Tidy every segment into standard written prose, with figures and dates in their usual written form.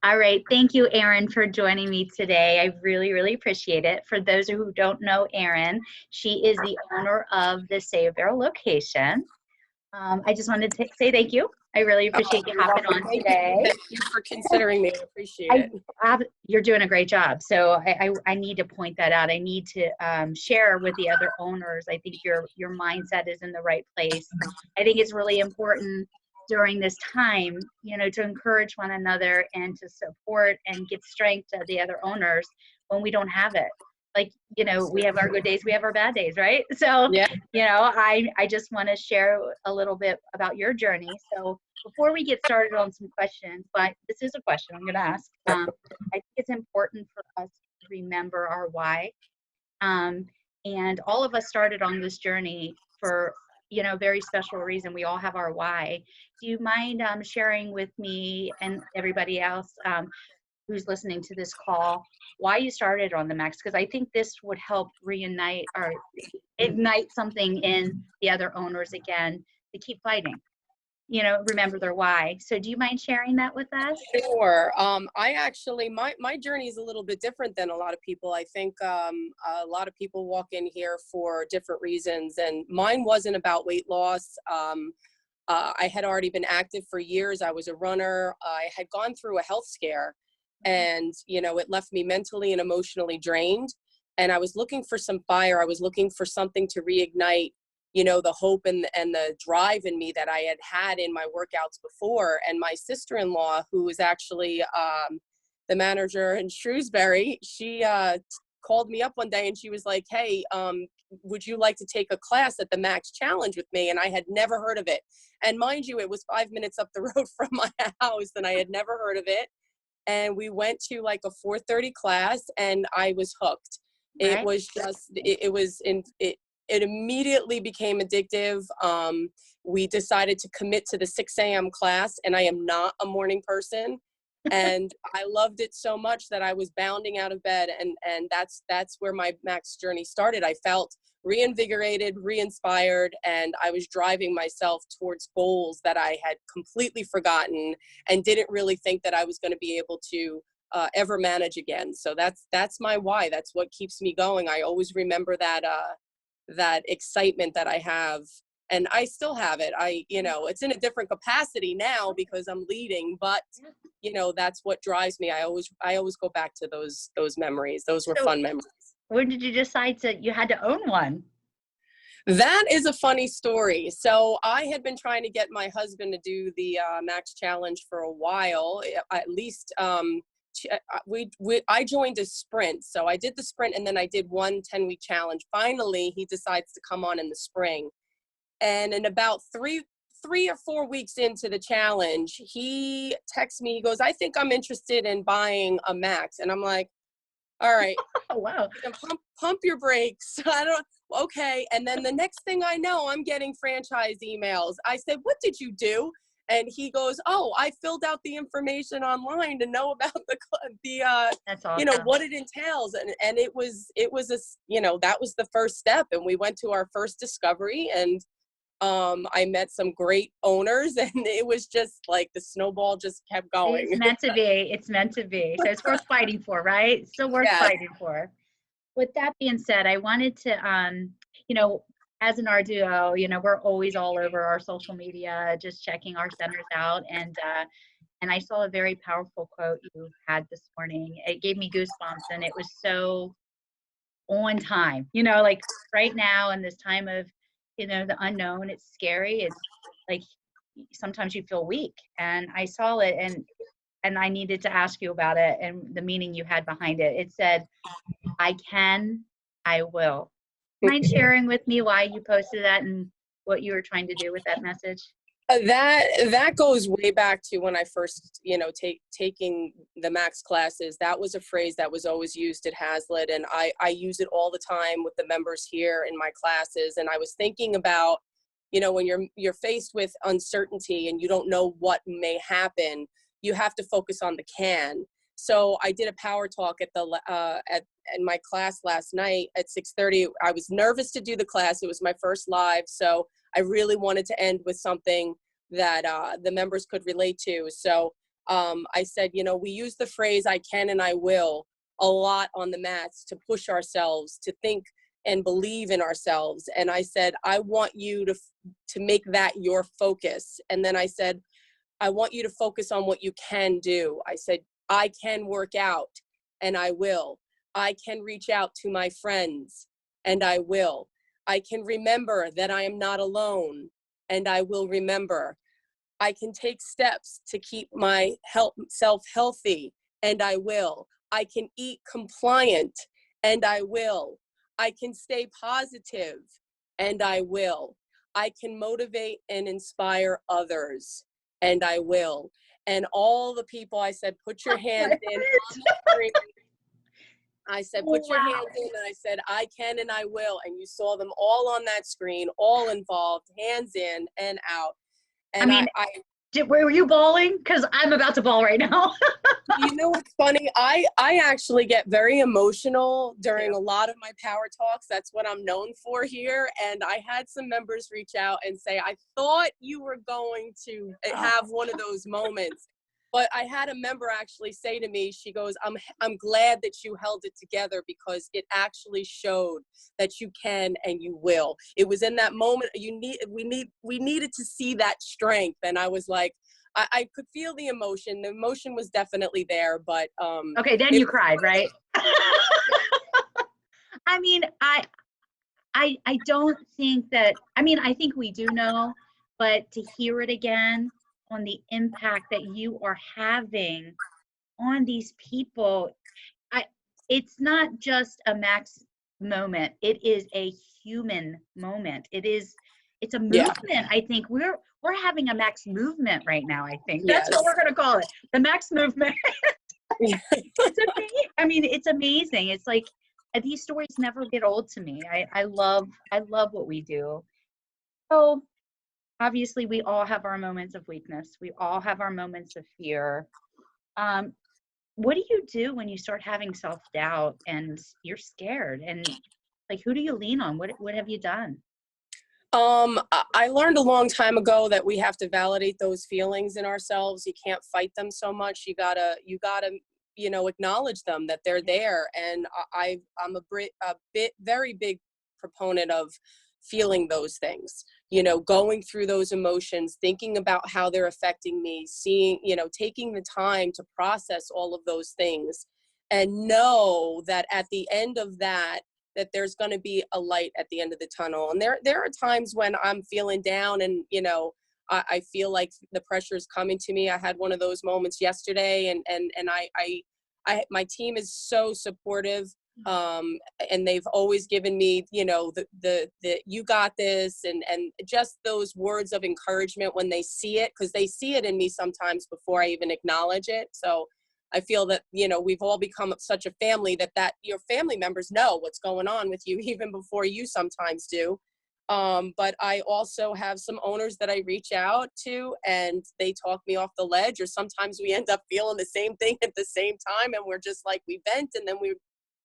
All right. Thank you, Erin, for joining me today. I really, really appreciate it. For those who don't know Erin, she is the owner of the Sayreville location. I just wanted to say thank you. I really appreciate you You're hopping welcome. on today. Thank you for considering me. I appreciate it. You're doing a great job. So I need to point that out. I need to share with the other owners. I think your mindset is in the right place. I think it's really important during this time, to encourage one another and to support and give strength to the other owners when we don't have it. Like, we have our good days, we have our bad days, right? So, Yeah. I just want to share a little bit about your journey. So before we get started on some questions, but this is a question I'm going to ask. I think it's important for us to remember our why. And all of us started on this journey for, a very special reason. We all have our why. Do you mind sharing with me and everybody else who's listening to this call why you started on the Max? Because I think this would help reunite or ignite something in the other owners again to keep fighting. Remember their why. So do you mind sharing that with us? Sure. I actually, my journey is a little bit different than a lot of people. I think a lot of people walk in here for different reasons, and mine wasn't about weight loss. I had already been active for years. I was a runner. I had gone through a health scare, and, it left me mentally and emotionally drained. And I was looking for some fire. I was looking for something to reignite, the hope and the drive in me that I had in my workouts before. And my sister-in-law, who was actually the manager in Shrewsbury, she called me up one day and she was like, hey, would you like to take a class at the Max Challenge with me? And I had never heard of it. And mind you, it was 5 minutes up the road from my house, and I had never heard of it. And we went to like a 4:30 class, and I was hooked. Right. It was just, it immediately became addictive. We decided to commit to the 6 a.m. class, and I am not a morning person. And I loved it so much that I was bounding out of bed, and that's where my Max journey started. I felt reinvigorated, re-inspired, and I was driving myself towards goals that I had completely forgotten and didn't really think that I was going to be able to ever manage again. So that's my why. That's what keeps me going. I always remember that excitement that I have, and I still have it. It's in a different capacity now because I'm leading, but that's what drives me. I always go back to those memories. Those were fun memories. When did you decide that you had to own one? That is a funny story. So I had been trying to get my husband to do the Max Challenge for a while, at least. I joined a sprint. So I did the sprint, and then I did one 10-week challenge. Finally, he decides to come on in the spring. And in about three or 4 weeks into the challenge, he texts me, he goes, I think I'm interested in buying a Max. And I'm like, all right. Oh, wow. Pump your brakes. Okay. And then the next thing I know, I'm getting franchise emails. I said, what did you do? And he goes, oh, I filled out the information online to know about That's awesome. what it entails. And it was that was the first step. And we went to our first discovery, and I met some great owners, and it was just like the snowball just kept going. It's meant to be. It's meant to be. So it's worth fighting for, right? It's still worth fighting for. With that being said, I wanted to, as an RDO, we're always all over our social media, just checking our centers out. And I saw a very powerful quote you had this morning. It gave me goosebumps, and it was so on time, like right now in this time of, the unknown. It's scary. It's like sometimes you feel weak, and I saw it, and I needed to ask you about it and the meaning you had behind it. It said, I can, I will. Mind sharing with me why you posted that and what you were trying to do with that message? That goes way back to when I first, taking the Max classes. That was a phrase that was always used at Hazlitt, and I use it all the time with the members here in my classes. And I was thinking about, when you're faced with uncertainty and you don't know what may happen, you have to focus on the can. So I did a power talk in my class last night at 6:30. I was nervous to do the class. It was my first live, so I really wanted to end with something that the members could relate to. So I said, you know, we use the phrase "I can and I will" a lot on the mats to push ourselves to think and believe in ourselves. And I said, I want you to make that your focus. And then I said, I want you to focus on what you can do. I said, I can work out, and I will. I can reach out to my friends, and I will. I can remember that I am not alone, and I will remember. I can take steps to keep my self healthy, and I will. I can eat compliant, and I will. I can stay positive, and I will. I can motivate and inspire others, and I will. And all the people, I said, put your hands in on the screen. I said, put your hands in, and I said, I can and I will. And you saw them all on that screen, all involved, hands in and out. And I mean, were you bawling? Because I'm about to bawl right now. You know what's funny? I actually get very emotional during a lot of my power talks. That's what I'm known for here. And I had some members reach out and say, I thought you were going to have one of those moments. But I had a member actually say to me, she goes, I'm glad that you held it together, because it actually showed that you can and you will. It was in that moment we needed to see that strength. And I was like, I could feel the emotion. The emotion was definitely there, but okay, then you cried, right? I mean, I don't think that, I mean, I think we do know, but to hear it again on the impact that you are having on these people, it's not just a Max moment. It is a human moment. It's a movement. Yeah. I think we're having a Max movement right now. I think that's what we're going to call it. The Max movement. It's amazing. I mean, it's amazing. It's like, these stories never get old to me. I love what we do. So obviously we all have our moments of weakness. We all have our moments of fear. What do you do when you start having self-doubt and you're scared? And like, who do you lean on? What have you done? I learned a long time ago that we have to validate those feelings in ourselves. You can't fight them so much. You gotta, you know, acknowledge them, that they're there. And I'm a very big proponent of feeling those things, you know, going through those emotions, thinking about how they're affecting me, seeing, you know, taking the time to process all of those things, and know that at the end of that there's going to be a light at the end of the tunnel. And there are times when I'm feeling down, and, you know, I feel like the pressure is coming to me. I had one of those moments yesterday, and my team is so supportive. And they've always given me, you know, the you got this, and just those words of encouragement when they see it, because they see it in me sometimes before I even acknowledge it. So I feel that, you know, we've all become such a family that your family members know what's going on with you even before you sometimes do. But I also have some owners that I reach out to, and they talk me off the ledge, or sometimes we end up feeling the same thing at the same time, and we're just like, we vent, and then we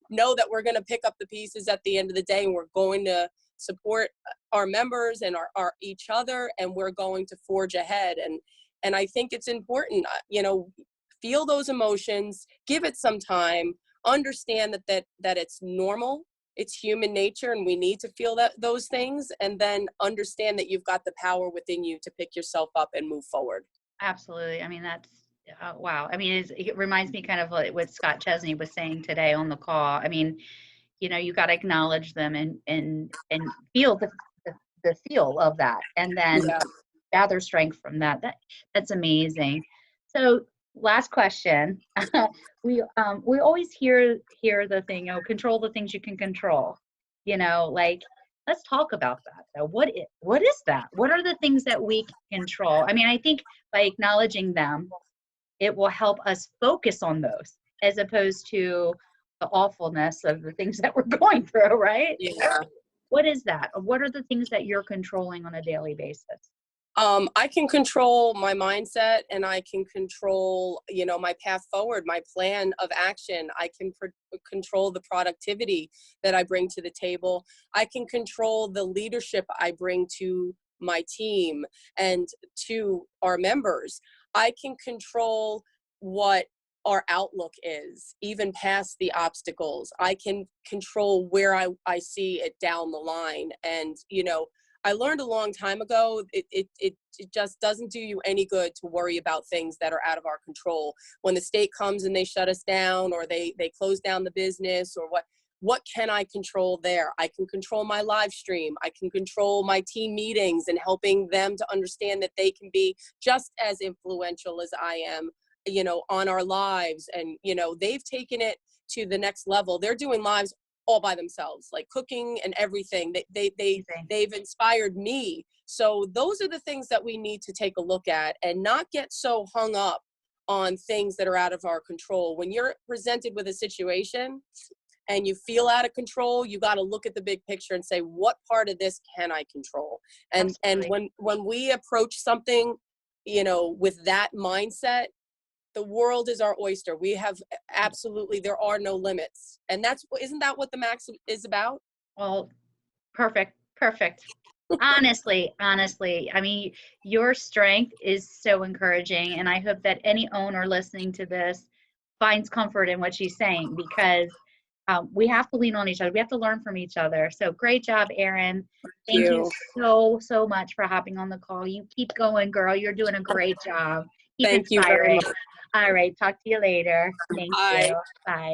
know that we're going to pick up the pieces at the end of the day, and we're going to support our members and our each other, and we're going to forge ahead. And I think it's important, you know, feel those emotions, give it some time, understand that it's normal, it's human nature, and we need to feel those things, and then understand that you've got the power within you to pick yourself up and move forward. Absolutely. I mean, that's wow. I mean, it reminds me kind of like what Scott Chesney was saying today on the call. I mean, you know, you got to acknowledge them and feel the feel of that, and then gather strength from that. That's amazing. So last question. We always hear the thing, you know, control the things you can control. You know, like, let's talk about that though. What is that? What are the things that we can control? I mean, I think by acknowledging them, it will help us focus on those, as opposed to the awfulness of the things that we're going through, right? Yeah. What is that? What are the things that you're controlling on a daily basis? I can control my mindset, and I can control, you know, my path forward, my plan of action. I can control the productivity that I bring to the table. I can control the leadership I bring to my team and to our members. I can control what our outlook is, even past the obstacles. I can control where I see it down the line. And, you know, I learned a long time ago, it just doesn't do you any good to worry about things that are out of our control. When the state comes and they shut us down, or they close down the business, or what can I control there? I can control my live stream. I can control my team meetings and helping them to understand that they can be just as influential as I am, you know, on our lives. And, you know, they've taken it to the next level. They're doing lives all by themselves, like cooking and everything. They've inspired me. So those are the things that we need to take a look at, and not get so hung up on things that are out of our control. When you're presented with a situation and you feel out of control, you got to look at the big picture and say, what part of this can I control? And when we approach something, you know, with that mindset, the world is our oyster. We have absolutely, there are no limits. And isn't that what the Max is about? Well, perfect. Honestly, I mean, your strength is so encouraging, and I hope that any owner listening to this finds comfort in what she's saying, because we have to lean on each other. We have to learn from each other. So great job, Erin. Thank you so much for hopping on the call. You keep going, girl. You're doing a great job. Keep Thank you very inspiring. much. All right. Talk to you later. Thank Bye. you. Bye.